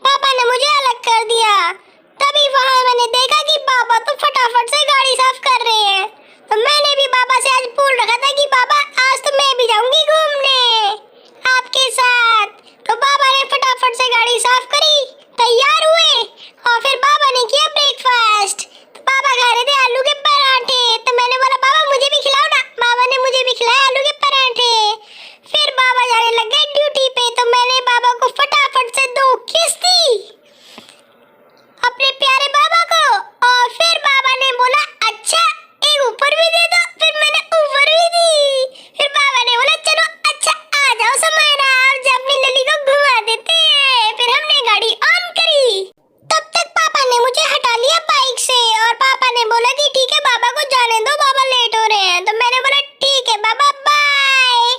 पापा ने मुझे अलग कर दिया। तभी वहां मैंने देखा कि पापा तो फटाफट से गाड़ी साफ कर रहे हैं, तो मैंने भी पापा से आज बोल रखा था कि पापा आज तो मैं भी जाऊंगी घूमने आपके साथ। तो पापा ने फटाफट से गाड़ी साफ करी, तैयार हुए और फिर पापा ने किया ब्रेकफास्ट। तो पापा खा रहे थे आलू के पराठे, तो मैंने बोला पापा मुझे भी खिलाओ ना। पापा ने मुझे भी खिलाया आलू के पराठे। फिर पापा जाने लग गए ड्यूटी पे, तो मैंने पापा को फटाफट से 2 किस दी अपने प्यारे बाबा को। और फिर बाबा ने बोला अच्छा एक ऊपर भी दे दो, फिर मैंने ऊपर भी दी। फिर बाबा ने बोला चलो अच्छा आ जाओ समायरा, आज अपनी लली को घुमा देते हैं। फिर हमने गाड़ी ऑन करी। तब तक पापा ने मुझे हटा लिया बाइक से और पापा ने बोला कि ठीक है बाबा को जाने दो, बाबा लेट हो रहे हैं। तो मैंने बोला ठीक है बाबा बाय।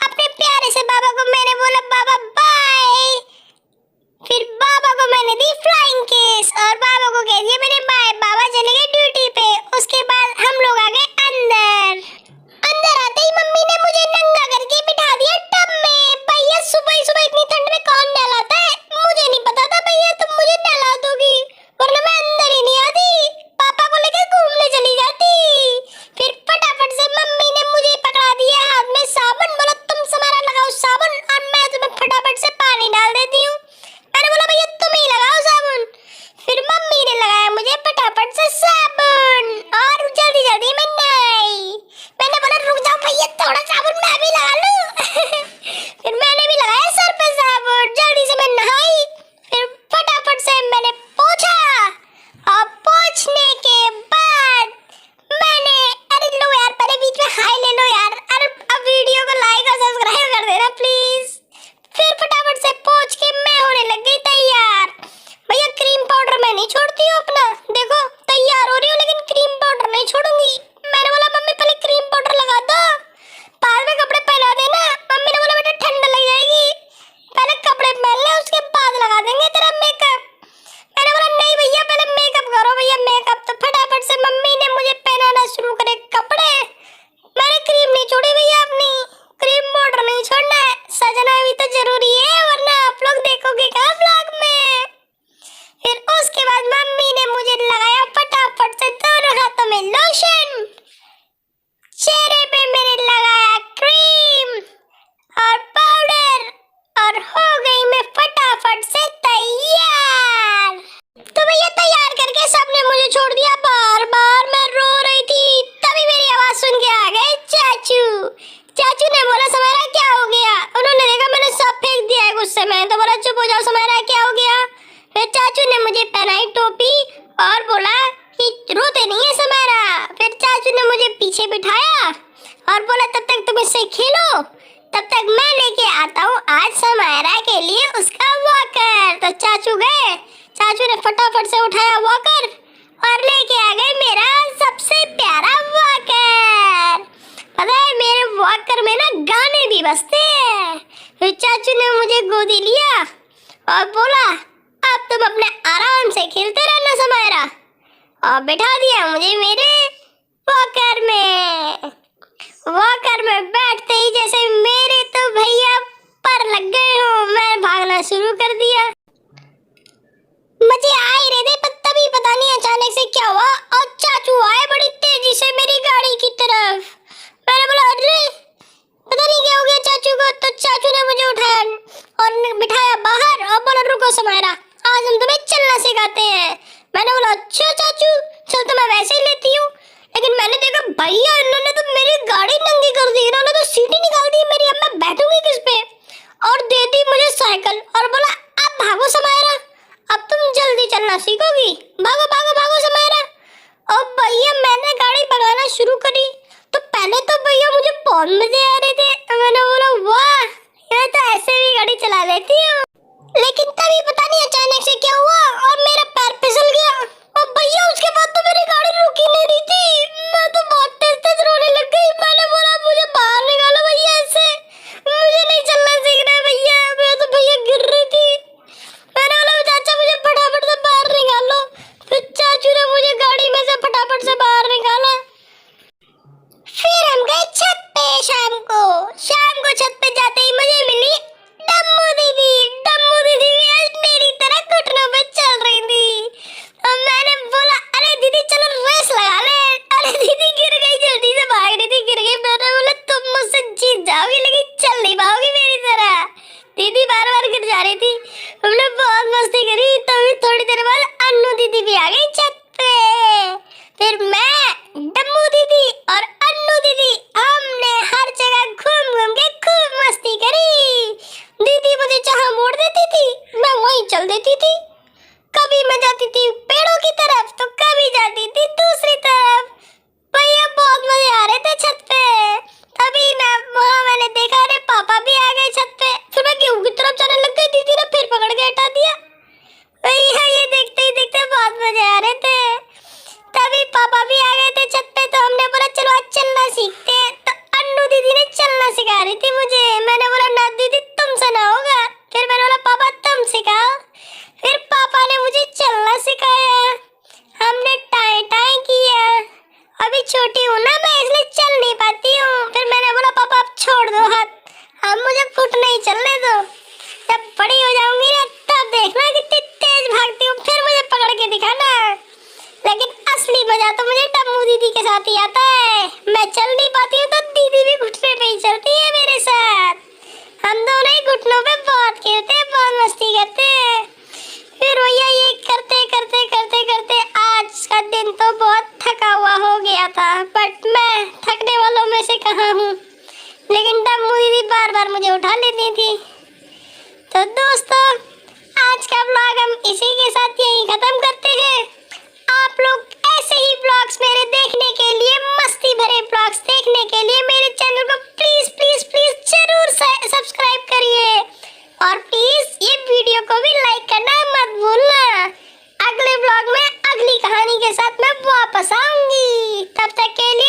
अपने प्यारे से बाबा को मैंने बोला बाबा बाय। फिर बाबा को मैंने दी फ्लाइंग किस और बाबा को कह दिया मैंने बाय। बाबा चले गए ड्यूटी पे। उसके बाद हम लोग आ गए अंदर। अंदर आते ही मम्मी ने मुझे नंगा करके बिठा दिया टब में। भैया सुबह सुबह इतनी ठंड में कौन नहलाता है? मुझे नहीं पता था भैया तुम मुझे नहला दोगी, वरना मैं अंदर ही नहीं आती, पापा को लेकर घूमने चली जाती। फिर फटाफट से मम्मी ने मुझे पकड़ा दिया हाथ में साबुन, बोला तुम समारा लगाओ साबुन और मैं तुम्हें फटाफट से पानी डाल देती हूँ। मैंने बोला भैया तुम ही लगाओ साबुन। फिर मम्मी ने लगाया मुझे फटाफट से साबुन और जल्दी जल्दी मैं नहाई। मैंने बोला रुक जाओ भैया थोड़ा साबुन मैं भी लगा लूं। फिर मैंने भी लगाया सर पे साबुन, जल्दी से मैं नहाई। फिर फटाफट से मैंने पोंछा और पोंछने के बाद मैंने अरे लो यार पहले बीच में हाय ले लो यार, अरे अब वीडियो को लाइक और सब्सक्राइब कर देना प्लीज। फिर फटाफट से पोंछ के मैं होने लग गई तैयार। भैया क्रीम पाउडर मैं नहीं छोड़ती हूँ अपना, देखो तैयार हो रही हूँ लेकिन क्रीम पाउडर नहीं छोड़ूंगी। मैंने बोला मम्मी पहले क्रीम पाउडर लगा दो, बाद में कपड़े पहना देना। मम्मी ने बोला बेटा ठंड लग जाएगी, पहले कपड़े पहन ले उसके बाद लगा देंगे तेरा मेकअप। मैंने बोला नहीं भैया पहले मेकअप करो भैया मेकअप। तो फटाफट से मम्मी ने मुझे पहनाना शुरू करे कपड़े। मैंने क्रीम नहीं छोड़ी भैया अपनी, क्रीम पाउडर नहीं छोड़ना है, सजना भी तो जरूरी है वरना आप लोग देखोगे क्या व्लॉग में। फिर उसके बाद मम्मी ने मुझे लगाया फटाफट से दोनों हाथों में लोशन, चेहरे पे मैंने लगाया क्रीम और पाउडर और हो गई मैं फटाफट से तैयार। तो भैया तैयार करके सबने मुझे छोड़ दिया बार बार, मैं रो रही थी। तभी मेरी आवाज सुन के आ गए चाचू। चाचू ने बोला समायरा क्या हो गया? उन्होंने देखा मैंने सब फेंक दिया है गुस्से में, तो बोला चुप हो जाओ समायरा क्या हो गया। फिर चाचू ने मुझे पहनाई टोपी और बोला कि रोते नहीं है समायरा। फिर चाचू ने मुझे पीछे बिठाया और बोला तब तक तुम इससे खेलो, तब तक मैं लेके आता हूँ आज समायरा के लिए उसका वॉकर। तो चाचू गए, चाचू ने फटाफट से उठाया वॉकर और लेके आ गए मेरा सबसे प्यारा वॉकर। पता है मेरे वॉकर में ना गाने भी बजते हैं। फिर चाचू ने मुझे गोदी लिया और बोला अब तुम अपने आराम से खेलते रहना समायरा, और बिठा दिया मुझे मेरे वॉकर में। वॉकर में बैठते ही जैसे मेरे तो भैया पर लग गए हो, मैं भागना शुरू कर दिया। मुझे आ ही रहे थे पर तभी पता नहीं अचानक से क्या हुआ और चाचू आए बड़ी तेजी से मेरी गाड़ी की तरफ। मैंने बोला अरे पता नहीं क्या हो गया चाचू को। तो चाचू ने मुझे उठाया और बिठाया बाहर और बोला रुको समायरा आज हम तुम्हें चलना सिखाते हैं। मैंने बोला अच्छा चाचू चल तो मैं वैसे ही लेती हूँ। लेकिन मैंने देखा भैया इन्होंने तो मेरी गाड़ी नंगी कर दी, इन्होंने तो सीटी निकाल दी मेरी, अब मैं बैठूंगी किस पे। और दे दी मुझे साइकिल और बोला अब भागो समायरा, अब तुम जल्दी चलना सीखोगी, भागो भागो भागो समायरा। और भैया मैंने गाड़ी भगाना शुरू करी तो पहले तो भैया मुझे बहुत मजे आ रहे थे। मैंने बोला वाह मैं तो ऐसे भी गाड़ी चला लेती हूँ। लेकिन तभी पता नहीं अचानक से क्या हुआ और मेरा पैर फिसल गया और भैया उसके बाद तो मेरी गाड़ी रुक ही नहीं रही थी। मैं तो बहुत तेज तेज रोने लग गई। मैंने बोला मुझे बाहर निकालो भैया, ऐसे मुझे नहीं चलना सीखना है भैया। मैं तो भैया गिर रही थी। मैंने बोला चाचा मुझे फटाफट से बाहर निकालो। फिर चाचू ने मुझे गाड़ी में से फटाफट से बाहर निकाला। फिर हम गए छत पे शाम को छत पे जाते ही मुझे मिली डम्मू दीदी। डम्मू दीदी भी आज मेरी तरह थोड़ी देर बाद अन्नू दीदी भी आ गई छत पे। फिर मैं, डम्मू दीदी और अन्नू दीदी हमने हर जगह घूम घूम के खूब मस्ती करी। दीदी मुझे जहाँ मोड़ देती थी मैं वहीं चल देती थी। कभी मैं जाती थी पेड़ों की तरफ तो कभी जाती थी दूसरी तरफ। भैया बहुत मजे आ रहे थे छत पे। तभी ना वहाँ मैंने देखा अरे पापा भी आ गए छत पे। फिर मैं गेहूं की तरफ जाने लग गई, दीदी ने फिर पकड़ के हटा दिया। भैया ये देखते ही देखते बहुत मजे आ रहे थे। तभी पापा भी आ गए थे छत पे तो हमने बोला चलो आज चलना सीखते हैं। तो अन्नू दीदी ने चलना सिखा रही थी मुझे। मैंने बोला ना दीदी तुमसे ना होगा। फिर मैंने बोला पापा तुम सिखाओ। फिर पापा ने मुझे चलना सिखाया। हमने टाई टाई किया। अभी छोटी हूँ ना मैं इसलिए चल नहीं पाती हूँ। फिर मैंने बोला पापा अब छोड़ दो हाथ, अब मुझे घुटने ही चलने दो। जब बड़ी हो जाऊंगी ना तब देखना कितनी तेज भागती हूँ, फिर मुझे पकड़ के दिखाना। लेकिन असली मजा तो मुझे डम्मू दीदी के साथ ही आता है। मैं चल नहीं पाती हूँ तो दीदी भी घुटने पे ही चलती है मेरे साथ। हम दोनों ही घुटनों पे बहुत खेलते हैं, बहुत मस्ती करते हैं। फिर भैया ये करते करते करते करते आज का दिन तो बहुत थका हुआ हो गया था। बट मैं थकने वालों में से कहाँ हूँ, लेकिन डम्मू दीदी बार बार मुझे उठा लेती थी। तो दोस्तों आज का ब्लॉग हम इसी के साथ यहीं खत्म करते हैं। आप लोग ऐसे ही ब्लॉग्स मेरे देखने के लिए, मस्ती भरे ब्लॉग्स देखने के लिए मेरे चैनल को प्लीज प्लीज प्लीज जरूर सब्सक्राइब करिए। और प्लीज ये वीडियो को भी लाइक करना मत भूलना। अगले ब्लॉग में अगली कहानी के साथ मैं वापस आऊंगी। तब तक के लिए